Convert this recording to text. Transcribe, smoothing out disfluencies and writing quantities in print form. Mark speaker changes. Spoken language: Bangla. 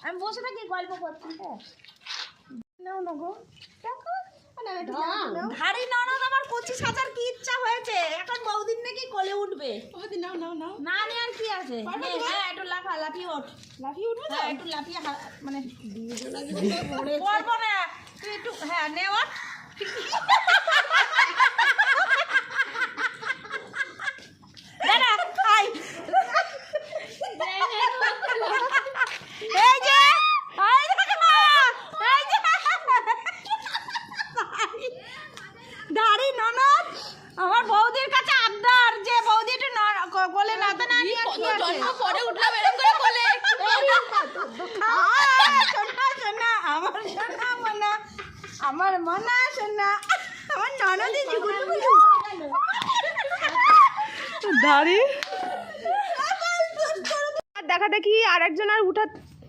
Speaker 1: আমি বসে থাকি গল্প করছি। নাও না গো, দেখো ধাড়ি ননদ আমার 25,000 কি ইচ্ছা হয়েছে, এখন বউদিন নাকি কোলে উঠবে।
Speaker 2: নাও নাও নাও,
Speaker 1: না নিয়ে আর কি আছে। হ্যাঁ একটু লাফিয়ে ওঠ,
Speaker 2: লাফিয়ে উঠবে তো?
Speaker 1: একটু লাফিয়ে মানে পড়বো না তুই একটু, হ্যাঁ নে ওঠ। দাদা হাই, এই যে দাড়ি ননদ আমার বৌদির কাছে আবদার যে বৌদি একটু কোলে নাতে না নিয়ে কি আছে।
Speaker 2: জন্ম পরে উঠলাম এরকম করে কোলে।
Speaker 1: শোনা আমার শোনা মনা, আমার মনা শোনা, আমার ননদি জুগুলু
Speaker 2: দাড়ি দেখা দেখি আর একজন আর